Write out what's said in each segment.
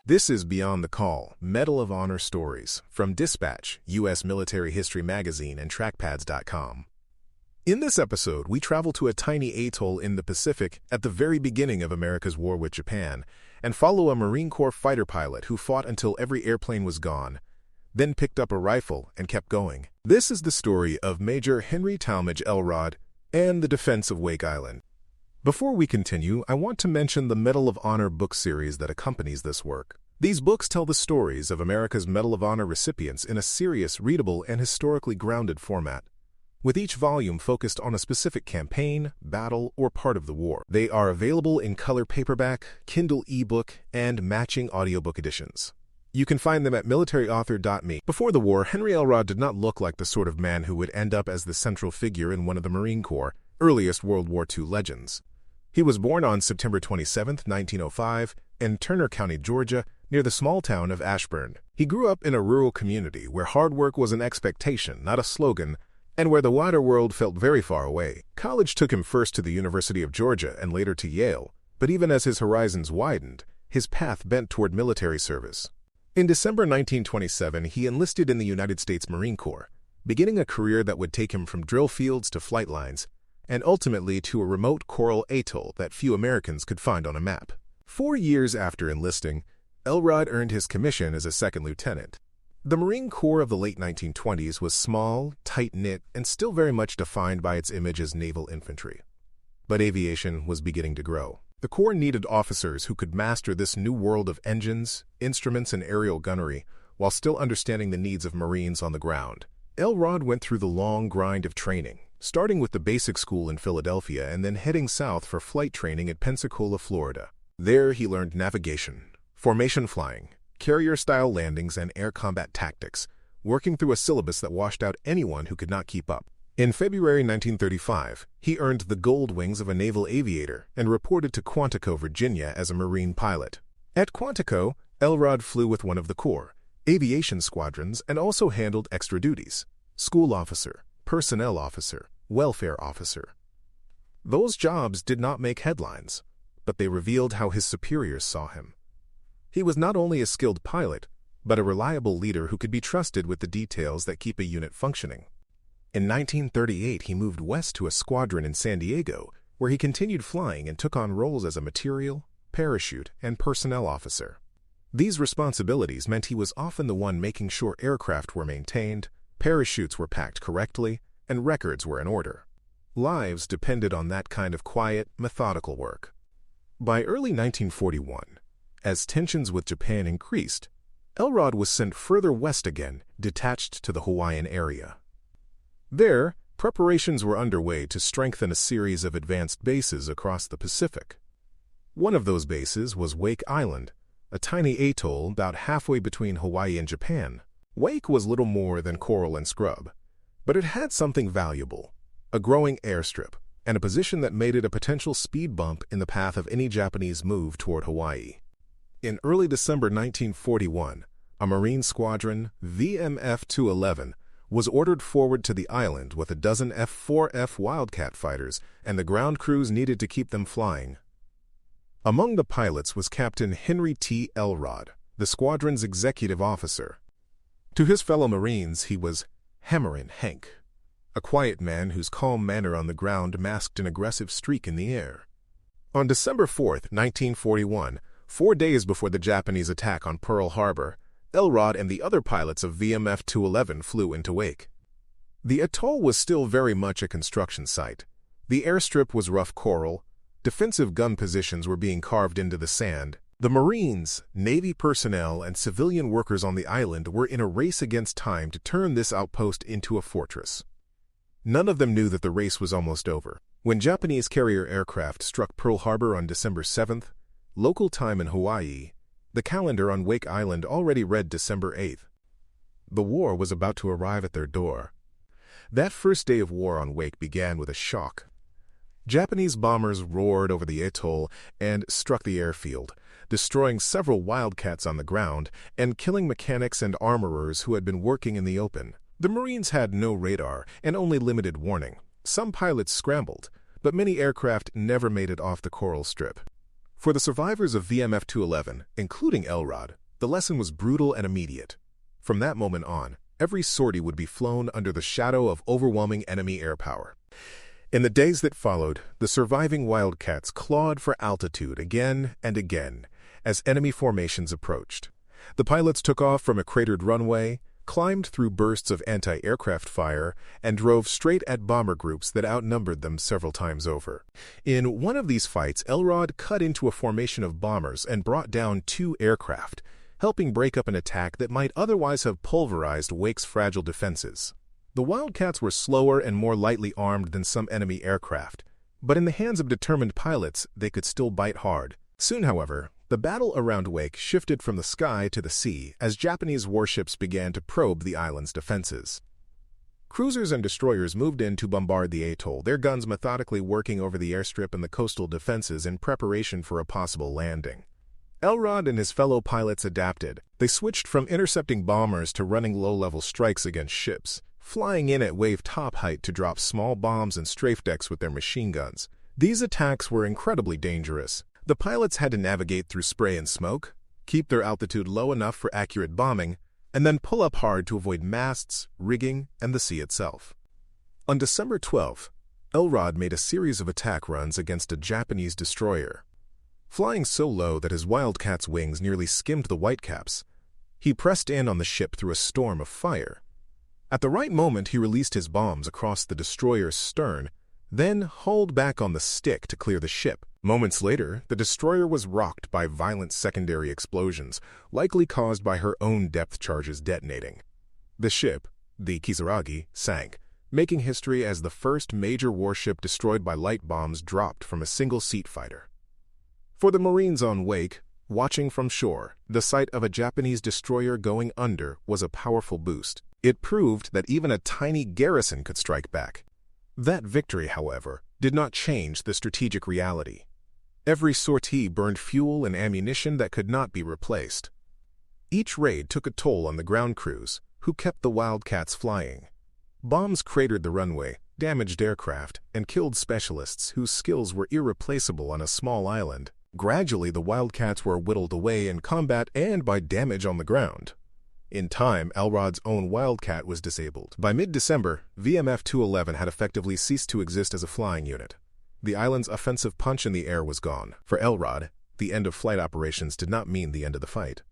This is Beyond the Call, Medal of Honor Stories from Dispatch, U.S. Military History Magazine and Trackpads.com. In this episode, we travel to a tiny atoll in the Pacific at the very beginning of America's war with Japan and follow a Marine Corps fighter pilot who fought until every airplane was gone, then picked up a rifle and kept going. This is the story of Major Henry Talmage Elrod and the defense of Wake Island. Before we continue, I want to mention the Medal of Honor book series that accompanies this work. These books tell the stories of America's Medal of Honor recipients in a serious, readable, and historically grounded format, with each volume focused on a specific campaign, battle, or part of the war. They are available in color paperback, Kindle ebook, and matching audiobook editions. You can find them at militaryauthor.me. Before the war, Henry Elrod did not look like the sort of man who would end up as the central figure in one of the Marine Corps' earliest World War II legends. He was born on September 27, 1905, in Turner County, Georgia, near the small town of Ashburn. He grew up in a rural community where hard work was an expectation, not a slogan, and where the wider world felt very far away. College took him first to the University of Georgia and later to Yale, but even as his horizons widened, his path bent toward military service. In December 1927, he enlisted in the United States Marine Corps, beginning a career that would take him from drill fields to flight lines, and ultimately to a remote coral atoll that few Americans could find on a map. 4 years after enlisting, Elrod earned his commission as a second lieutenant. The Marine Corps of the late 1920s was small, tight-knit, and still very much defined by its image as naval infantry. But aviation was beginning to grow. The Corps needed officers who could master this new world of engines, instruments, and aerial gunnery while still understanding the needs of Marines on the ground. Elrod went through the long grind of training, starting with the basic school in Philadelphia and then heading south for flight training at Pensacola, Florida. There he learned navigation, formation flying, carrier-style landings, and air combat tactics, working through a syllabus that washed out anyone who could not keep up. In February 1935, he earned the gold wings of a naval aviator and reported to Quantico, Virginia as a Marine pilot. At Quantico, Elrod flew with one of the Corps' aviation squadrons and also handled extra duties: school officer, personnel officer, welfare officer. Those jobs did not make headlines, but they revealed how his superiors saw him. He was not only a skilled pilot, but a reliable leader who could be trusted with the details that keep a unit functioning. In 1938, he moved west to a squadron in San Diego, where he continued flying and took on roles as a material, parachute, and personnel officer. These responsibilities meant he was often the one making sure aircraft were maintained, parachutes were packed correctly, and records were in order. Lives depended on that kind of quiet, methodical work. By early 1941, as tensions with Japan increased, Elrod was sent further west again, detached to the Hawaiian area. There, preparations were underway to strengthen a series of advanced bases across the Pacific. One of those bases was Wake Island, a tiny atoll about halfway between Hawaii and Japan. Wake was little more than coral and scrub, but it had something valuable: a growing airstrip, and a position that made it a potential speed bump in the path of any Japanese move toward Hawaii. In early December 1941, a Marine squadron, VMF-211, was ordered forward to the island with a dozen F4F Wildcat fighters and the ground crews needed to keep them flying. Among the pilots was Captain Henry T. Elrod, the squadron's executive officer. To his fellow Marines, he was Hammerin Hank, a quiet man whose calm manner on the ground masked an aggressive streak in the air. On December 4, 1941, 4 days before the Japanese attack on Pearl Harbor, Elrod and the other pilots of VMF-211 flew into Wake. The atoll was still very much a construction site. The airstrip was rough coral, defensive gun positions were being carved into the sand. The Marines, Navy personnel, and civilian workers on the island were in a race against time to turn this outpost into a fortress. None of them knew that the race was almost over. When Japanese carrier aircraft struck Pearl Harbor on December 7th, local time in Hawaii, the calendar on Wake Island already read December 8th. The war was about to arrive at their door. That first day of war on Wake began with a shock. Japanese bombers roared over the atoll and struck the airfield, destroying several Wildcats on the ground and killing mechanics and armorers who had been working in the open. The Marines had no radar and only limited warning. Some pilots scrambled, but many aircraft never made it off the coral strip. For the survivors of VMF 211, including Elrod, the lesson was brutal and immediate. From that moment on, every sortie would be flown under the shadow of overwhelming enemy air power. In the days that followed, the surviving Wildcats clawed for altitude again and again as enemy formations approached. The pilots took off from a cratered runway, climbed through bursts of anti-aircraft fire, and drove straight at bomber groups that outnumbered them several times over. In one of these fights, Elrod cut into a formation of bombers and brought down 2 aircraft, helping break up an attack that might otherwise have pulverized Wake's fragile defenses. The Wildcats were slower and more lightly armed than some enemy aircraft, but in the hands of determined pilots, they could still bite hard. Soon, however, the battle around Wake shifted from the sky to the sea as Japanese warships began to probe the island's defenses. Cruisers and destroyers moved in to bombard the atoll, their guns methodically working over the airstrip and the coastal defenses in preparation for a possible landing. Elrod and his fellow pilots adapted. They switched from intercepting bombers to running low-level strikes against ships, flying in at wave top height to drop small bombs and strafe decks with their machine guns. These attacks were incredibly dangerous. The pilots had to navigate through spray and smoke, keep their altitude low enough for accurate bombing, and then pull up hard to avoid masts, rigging, and the sea itself. On December 12, Elrod made a series of attack runs against a Japanese destroyer. Flying so low that his Wildcat's wings nearly skimmed the whitecaps, he pressed in on the ship through a storm of fire. At the right moment, he released his bombs across the destroyer's stern, then hauled back on the stick to clear the ship. Moments later, the destroyer was rocked by violent secondary explosions, likely caused by her own depth charges detonating. The ship, the Kisaragi, sank, making history as the first major warship destroyed by light bombs dropped from a single-seat fighter. For the Marines on Wake, watching from shore, the sight of a Japanese destroyer going under was a powerful boost. It proved that even a tiny garrison could strike back. That victory, however, did not change the strategic reality. Every sortie burned fuel and ammunition that could not be replaced. Each raid took a toll on the ground crews, who kept the Wildcats flying. Bombs cratered the runway, damaged aircraft, and killed specialists whose skills were irreplaceable on a small island. Gradually, the Wildcats were whittled away in combat and by damage on the ground. In time, Elrod's own Wildcat was disabled. By mid-December, VMF 211 had effectively ceased to exist as a flying unit. The island's offensive punch in the air was gone. For Elrod, the end of flight operations did not mean the end of the fight.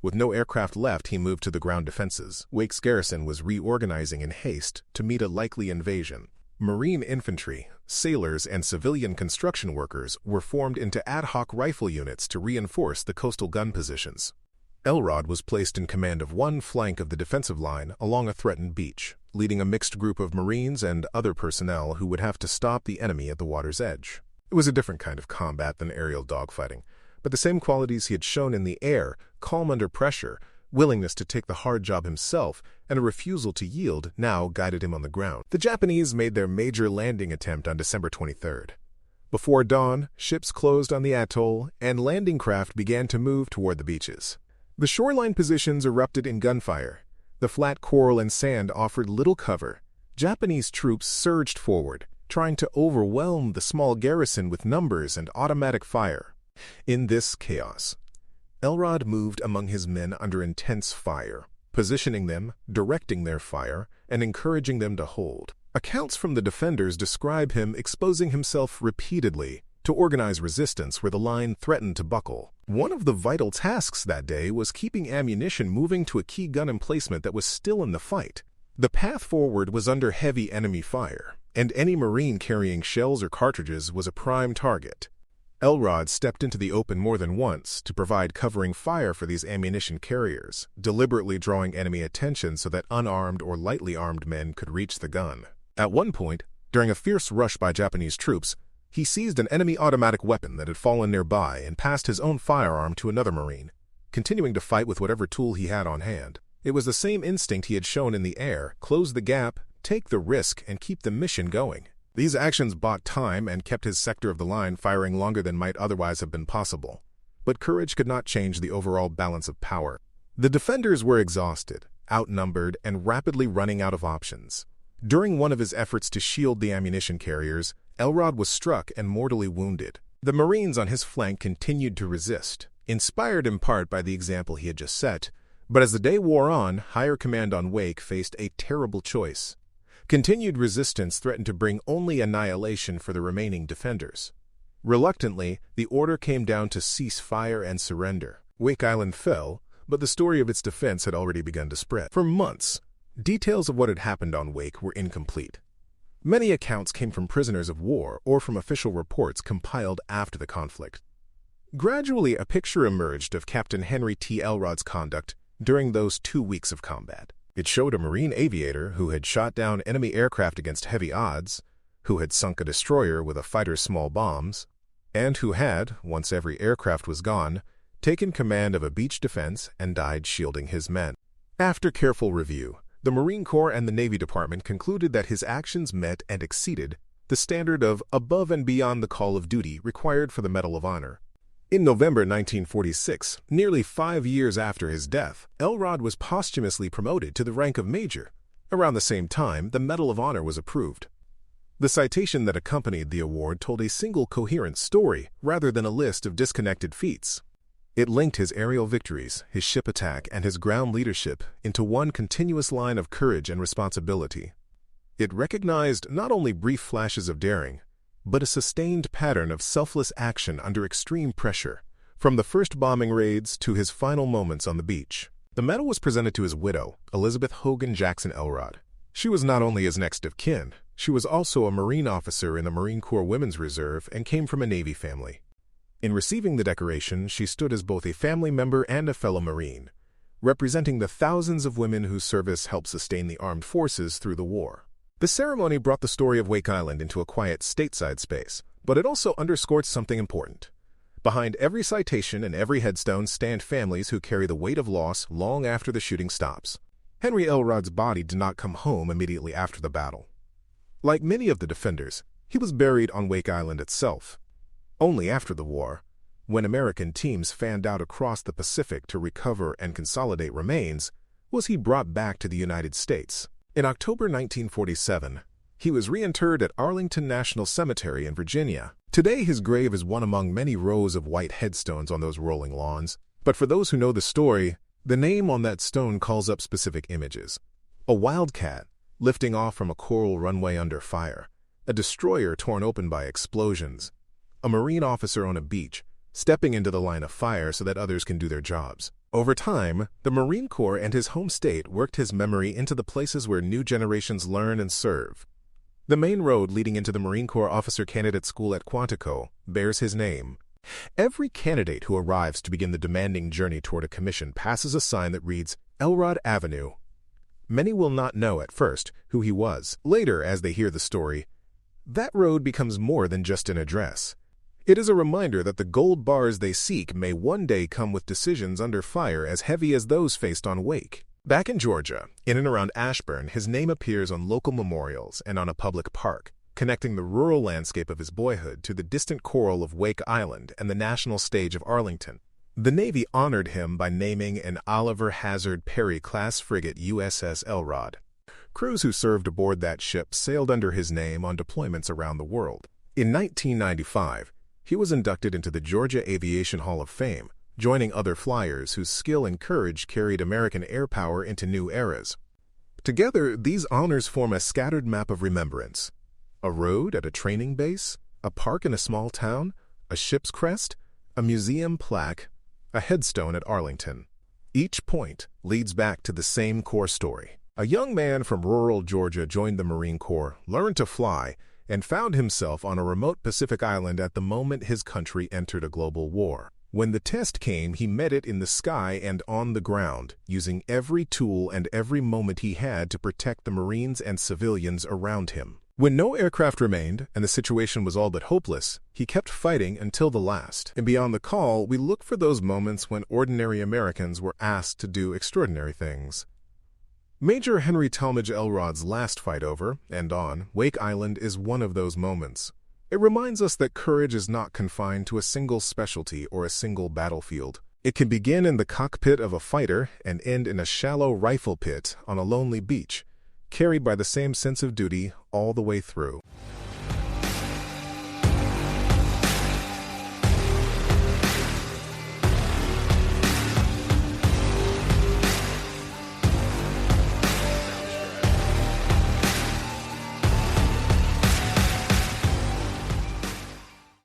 With no aircraft left, he moved to the ground defenses. Wake's garrison was reorganizing in haste to meet a likely invasion. Marine infantry, sailors, and civilian construction workers were formed into ad hoc rifle units to reinforce the coastal gun positions. Elrod was placed in command of one flank of the defensive line along a threatened beach, leading a mixed group of Marines and other personnel who would have to stop the enemy at the water's edge. It was a different kind of combat than aerial dogfighting, but the same qualities he had shown in the air, calm under pressure, willingness to take the hard job himself, and a refusal to yield, now guided him on the ground. The Japanese made their major landing attempt on December 23rd. Before dawn, ships closed on the atoll, and landing craft began to move toward the beaches. The shoreline positions erupted in gunfire. The flat coral and sand offered little cover. Japanese troops surged forward, trying to overwhelm the small garrison with numbers and automatic fire. In this chaos, Elrod moved among his men under intense fire, positioning them, directing their fire, and encouraging them to hold. Accounts from the defenders describe him exposing himself repeatedly to organize resistance where the line threatened to buckle. One of the vital tasks that day was keeping ammunition moving to a key gun emplacement that was still in the fight. The path forward was under heavy enemy fire, and any Marine carrying shells or cartridges was a prime target. Elrod stepped into the open more than once to provide covering fire for these ammunition carriers, deliberately drawing enemy attention so that unarmed or lightly armed men could reach the gun. At one point, during a fierce rush by Japanese troops, he seized an enemy automatic weapon that had fallen nearby and passed his own firearm to another Marine, continuing to fight with whatever tool he had on hand. It was the same instinct he had shown in the air: close the gap, take the risk, and keep the mission going. These actions bought time and kept his sector of the line firing longer than might otherwise have been possible. But courage could not change the overall balance of power. The defenders were exhausted, outnumbered, and rapidly running out of options. During one of his efforts to shield the ammunition carriers, Elrod was struck and mortally wounded. The Marines on his flank continued to resist, inspired in part by the example he had just set, but as the day wore on, higher command on Wake faced a terrible choice. Continued resistance threatened to bring only annihilation for the remaining defenders. Reluctantly, the order came down to cease fire and surrender. Wake Island fell, but the story of its defense had already begun to spread. For months, details of what had happened on Wake were incomplete. Many accounts came from prisoners of war or from official reports compiled after the conflict. Gradually, a picture emerged of Captain Henry T. Elrod's conduct during those 2 weeks of combat. It showed a Marine aviator who had shot down enemy aircraft against heavy odds, who had sunk a destroyer with a fighter's small bombs, and who had, once every aircraft was gone, taken command of a beach defense and died shielding his men. After careful review, the Marine Corps and the Navy Department concluded that his actions met and exceeded the standard of above and beyond the call of duty required for the Medal of Honor. In November 1946, nearly 5 years after his death, Elrod was posthumously promoted to the rank of Major. Around the same time, the Medal of Honor was approved. The citation that accompanied the award told a single coherent story rather than a list of disconnected feats. It linked his aerial victories, his ship attack, and his ground leadership into one continuous line of courage and responsibility. It recognized not only brief flashes of daring, but a sustained pattern of selfless action under extreme pressure, from the first bombing raids to his final moments on the beach. The medal was presented to his widow, Elizabeth Hogan Jackson Elrod. She was not only his next of kin, she was also a Marine officer in the Marine Corps Women's Reserve and came from a Navy family. In receiving the decoration, she stood as both a family member and a fellow Marine, representing the thousands of women whose service helped sustain the armed forces through the war. The ceremony brought the story of Wake Island into a quiet stateside space, but it also underscored something important. Behind every citation and every headstone stand families who carry the weight of loss long after the shooting stops. Henry Elrod's body did not come home immediately after the battle. Like many of the defenders, he was buried on Wake Island itself. Only after the war, when American teams fanned out across the Pacific to recover and consolidate remains, was he brought back to the United States. In October 1947, he was reinterred at Arlington National Cemetery in Virginia. Today, his grave is one among many rows of white headstones on those rolling lawns, but for those who know the story, the name on that stone calls up specific images. A wildcat lifting off from a coral runway under fire, a destroyer torn open by explosions, a Marine officer on a beach, stepping into the line of fire so that others can do their jobs. Over time, the Marine Corps and his home state worked his memory into the places where new generations learn and serve. The main road leading into the Marine Corps Officer Candidate School at Quantico bears his name. Every candidate who arrives to begin the demanding journey toward a commission passes a sign that reads, Elrod Avenue. Many will not know at first who he was. Later, as they hear the story, that road becomes more than just an address. It is a reminder that the gold bars they seek may one day come with decisions under fire as heavy as those faced on Wake. Back in Georgia, in and around Ashburn, his name appears on local memorials and on a public park, connecting the rural landscape of his boyhood to the distant coral of Wake Island and the national stage of Arlington. The Navy honored him by naming an Oliver Hazard Perry-class frigate USS Elrod. Crews who served aboard that ship sailed under his name on deployments around the world. In 1995, he was inducted into the Georgia Aviation Hall of Fame, joining other flyers whose skill and courage carried American air power into new eras. Together, these honors form a scattered map of remembrance. A road at a training base, a park in a small town, a ship's crest, a museum plaque, a headstone at Arlington. Each point leads back to the same core story. A young man from rural Georgia joined the Marine Corps, learned to fly, and found himself on a remote Pacific island at the moment his country entered a global war. When the test came, he met it in the sky and on the ground, using every tool and every moment he had to protect the Marines and civilians around him. When no aircraft remained and the situation was all but hopeless, he kept fighting until the last. And beyond the call, we look for those moments when ordinary Americans were asked to do extraordinary things. Major Henry Talmage Elrod's last fight over, and on, Wake Island is one of those moments. It reminds us that courage is not confined to a single specialty or a single battlefield. It can begin in the cockpit of a fighter and end in a shallow rifle pit on a lonely beach, carried by the same sense of duty all the way through.